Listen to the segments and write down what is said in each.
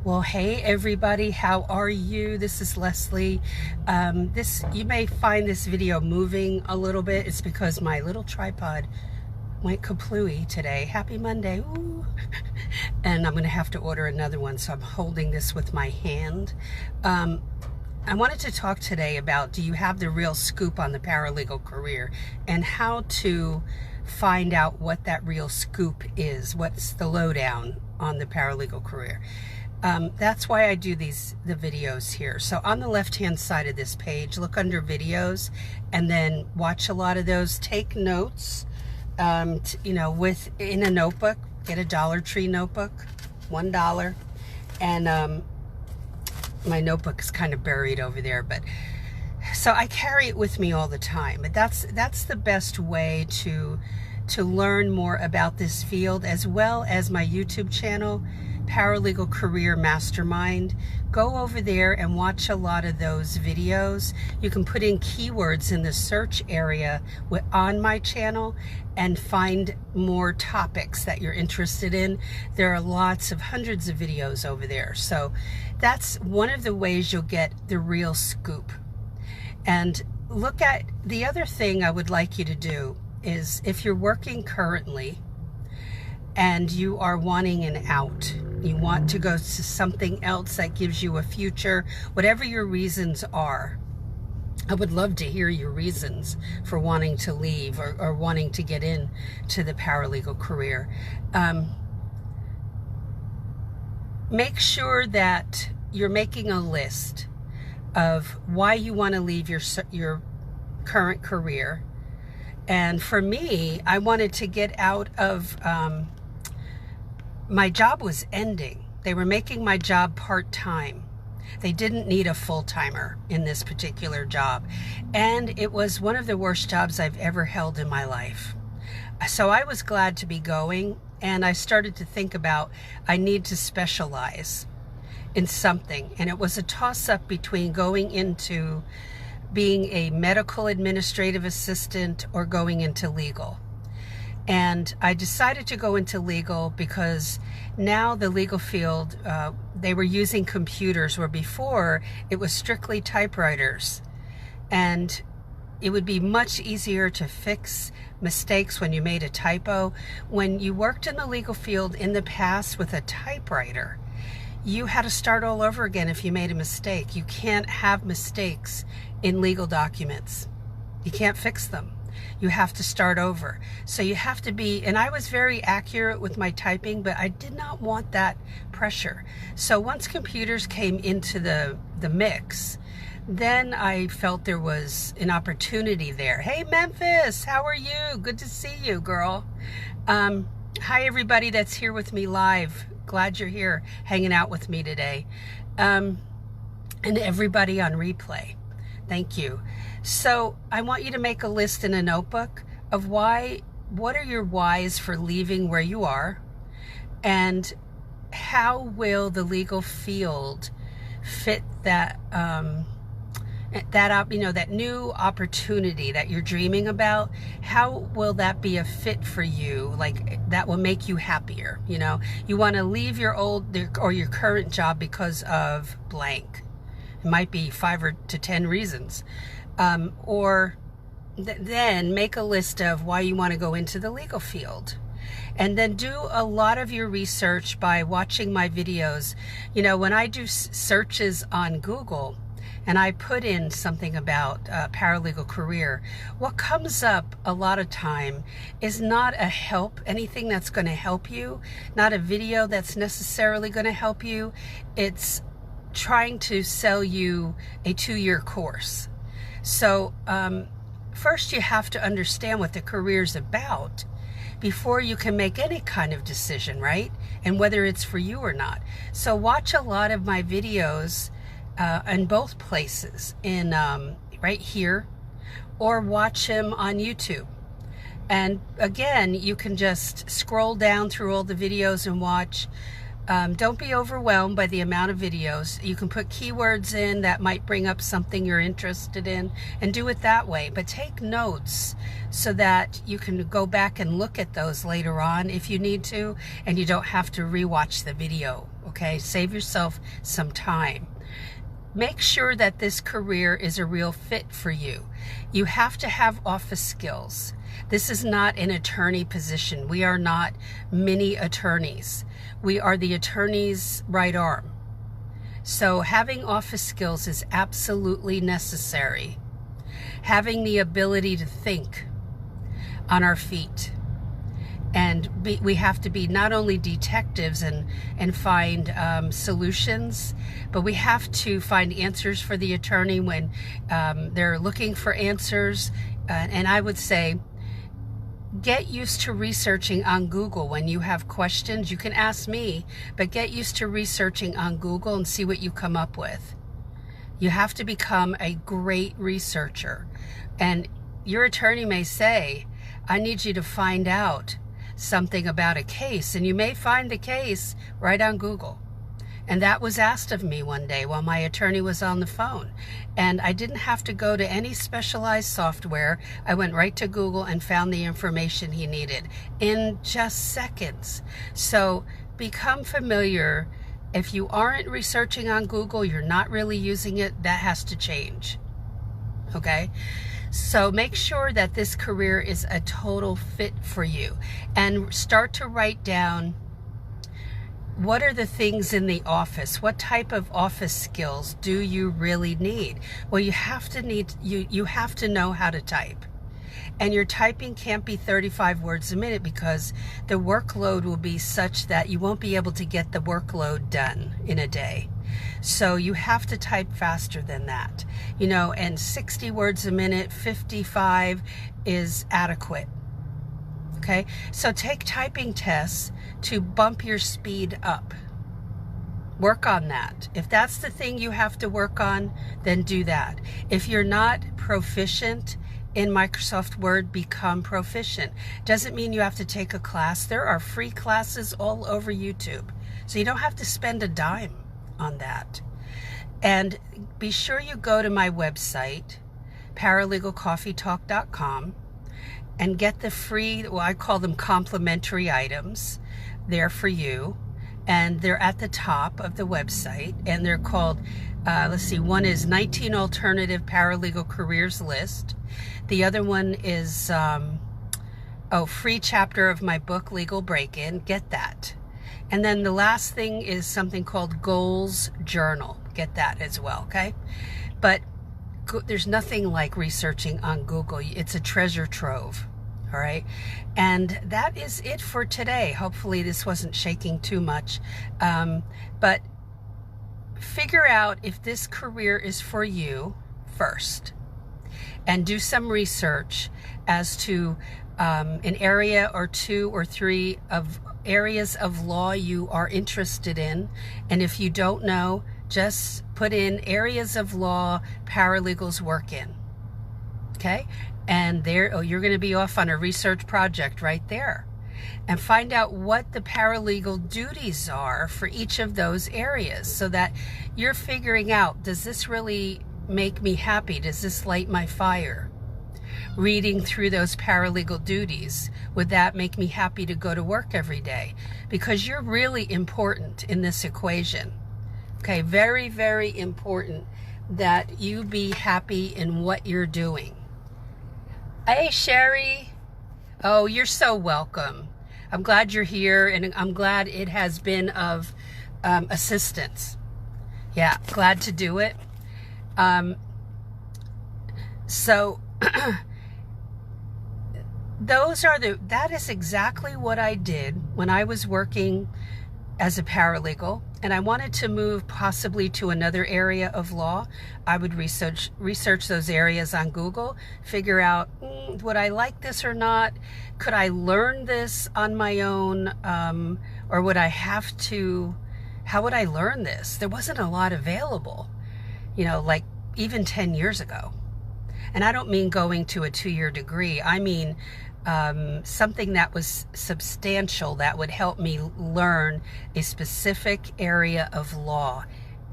Well, hey everybody, how are you? This is Leslie. You may find this video moving a little bit. It's because my little tripod went kaplooey today. Happy Monday. Ooh. And I'm going to have to order another one, so I'm holding this with my hand. I wanted to talk today about, do you have the real scoop on the paralegal career, and how to find out what that real scoop is. What's the lowdown on the paralegal career? That's why I do the videos here. So on the left hand side of this page, look under videos and then watch a lot of those. Take notes, in a notebook. Get a Dollar Tree notebook, $1. And my notebook is kind of buried over there, but so I carry it with me all the time. But that's the best way to learn more about this field, as well as my YouTube channel, Paralegal Career Mastermind. Go over there and watch a lot of those videos. You can put in keywords in the search area on my channel and find more topics that you're interested in. There are hundreds of videos over there. So that's one of the ways you'll get the real scoop. And look at the other thing I would like you to do is, if you're working currently and you are wanting an out, you want to go to something else that gives you a future, whatever your reasons are. I would love to hear your reasons for wanting to leave or wanting to get into the paralegal career. Make sure that you're making a list of why you want to leave your current career. And for me, I wanted to get out of, my job was ending. They were making my job part-time. They didn't need a full-timer in this particular job. And it was one of the worst jobs I've ever held in my life. So I was glad to be going, and I started to think about, I need to specialize in something. And it was a toss-up between going into being a medical administrative assistant or going into legal. And I decided to go into legal because now the legal field, they were using computers, where before it was strictly typewriters. And it would be much easier to fix mistakes when you made a typo. When you worked in the legal field in the past with a typewriter, you had to start all over again if you made a mistake. You can't have mistakes in legal documents. You can't fix them. You have to start over. So you have to be, and I was very accurate with my typing, but I did not want that pressure. So once computers came into the mix, then I felt there was an opportunity there. Hey Memphis, how are you? Good to see you, girl. Hi everybody that's here with me live. Glad you're here hanging out with me today. And everybody on replay, thank you. So I want you to make a list in a notebook of what are your whys for leaving where you are, and how will the legal field fit that that new opportunity that you're dreaming about. How will that be a fit for you? Like, that will make you happier. You want to leave your old or your current job because of blank. It might be 5 to 10 reasons. Then make a list of why you want to go into the legal field. And then do a lot of your research by watching my videos. When I do searches on Google and I put in something about paralegal career, what comes up a lot of time is not anything that's going to help you, not a video that's necessarily going to help you. It's trying to sell you a 2-year course. So first you have to understand what the career's about before you can make any kind of decision, right? And whether it's for you or not. So watch a lot of my videos in both places, in right here, or watch them on YouTube. And again, you can just scroll down through all the videos and watch. Don't be overwhelmed by the amount of videos. You can put keywords in that might bring up something you're interested in, and do it that way. But take notes so that you can go back and look at those later on if you need to, and you don't have to rewatch the video okay? Save yourself some time. Make sure that this career is a real fit for you. You have to have office skills. This is not an attorney position. We are not mini attorneys. We are the attorney's right arm. So having office skills is absolutely necessary. Having the ability to think on our feet. And we have to be not only detectives and find solutions, but we have to find answers for the attorney when they're looking for answers. And I would say, get used to researching on Google. When you have questions, you can ask me, but get used to researching on Google and see what you come up with. You have to become a great researcher. And your attorney may say, I need you to find out something about a case, and you may find the case right on Google. And that was asked of me one day while my attorney was on the phone, and I didn't have to go to any specialized software. I went right to Google and found the information he needed in just seconds. So become familiar. If you aren't researching on Google, you're not really using it. That has to change. Okay? So make sure that this career is a total fit for you, and start to write down, what are the things in the office? What type of office skills do you really need? Well, you have to know how to type. And your typing can't be 35 words a minute, because the workload will be such that you won't be able to get the workload done in a day. So you have to type faster than that, and 60 words a minute, 55 is adequate. Okay, so take typing tests to bump your speed up. Work on that. If that's the thing you have to work on, then do that. If you're not proficient in Microsoft Word, become proficient. Doesn't mean you have to take a class. There are free classes all over YouTube, so you don't have to spend a dime on that. And be sure you go to my website, paralegalcoffeetalk.com, and get the free, well, I call them complimentary items. They're for you, and they're at the top of the website, and they're called, let's see, one is 19 Alternative Paralegal Careers List. The other one is, free chapter of my book, Legal Break-In. Get that. And then the last thing is something called Goals Journal. Get that as well, okay? But there's nothing like researching on Google. It's a treasure trove, all right? And that is it for today. Hopefully this wasn't shaking too much. But figure out if this career is for you first. And do some research as to an area or 2 or 3 of areas of law you are interested in. And if you don't know, just put in areas of law paralegals work in. Okay? And there, you're going to be off on a research project right there. And find out what the paralegal duties are for each of those areas, so that you're figuring out, does this really make me happy? Does this light my fire? Reading through those paralegal duties, would that make me happy to go to work every day? Because you're really important in this equation. Okay, very, very important that you be happy in what you're doing. Hey, Sherry. Oh, you're so welcome. I'm glad you're here, and I'm glad it has been of assistance. Yeah, glad to do it. So that is exactly what I did when I was working as a paralegal, and I wanted to move possibly to another area of law. I would research those areas on Google, figure out, would I like this or not? Could I learn this on my own? Or would I have to, how would I learn this? There wasn't a lot available, like even 10 years ago. And I don't mean going to a 2-year degree. I mean something that was substantial that would help me learn a specific area of law,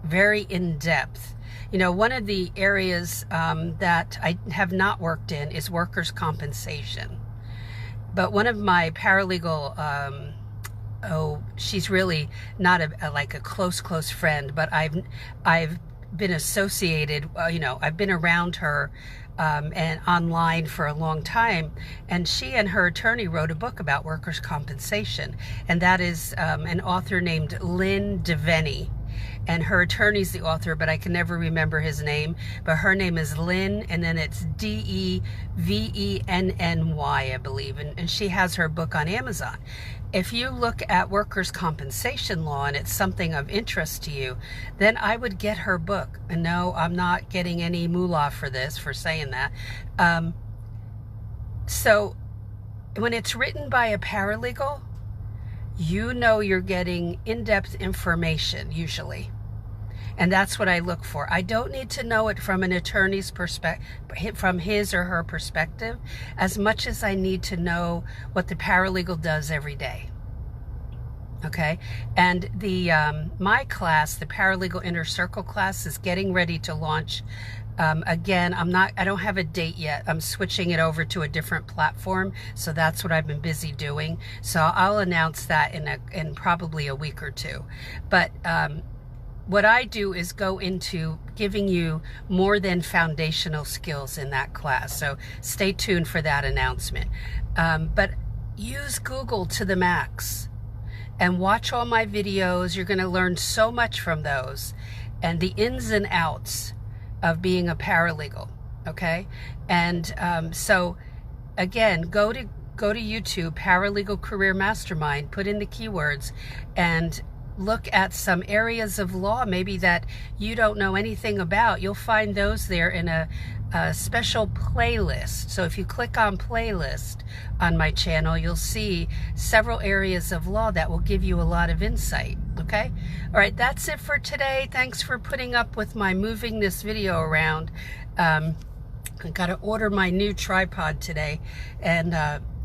very in depth. One of the areas that I have not worked in is workers' compensation. But one of my paralegal oh, she's really not like a close friend, but I've been associated, you know, I've been around her and online for a long time, and she and her attorney wrote a book about workers' compensation, and that is an author named Lynn DeVenny, and her attorney's the author, but I can never remember his name, but her name is Lynn, and then it's Devenny, I believe, and she has her book on Amazon. If you look at workers' compensation law and it's something of interest to you, then I would get her book. And no, I'm not getting any moolah for this, for saying that. So when it's written by a paralegal, you know you're getting in-depth information usually. And that's what I look for. I don't need to know it from an attorney's perspective, from his or her perspective, as much as I need to know what the paralegal does every day. Okay? And the my class, the Paralegal Inner Circle class, is getting ready to launch. Again, I don't have a date yet. I'm switching it over to a different platform, so that's what I've been busy doing. So I'll announce that in probably a week or two. But what I do is go into giving you more than foundational skills in that class. So stay tuned for that announcement. But use Google to the max and watch all my videos. You're going to learn so much from those and the ins and outs of being a paralegal. Okay. And so again, go to YouTube, Paralegal Career Mastermind, put in the keywords and look at some areas of law maybe that you don't know anything about. You'll find those there in a special playlist. So if you click on playlist on my channel, you'll see several areas of law that will give you a lot of insight. Okay? All right, that's it for today. Thanks for putting up with my moving this video around. I got to order my new tripod today. And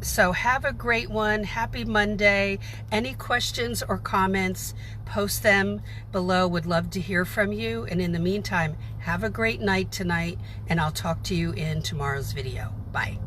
so have a great one. Happy Monday. Any questions or comments, post them below. Would love to hear from you. And in the meantime, have a great night tonight, and I'll talk to you in tomorrow's video. Bye.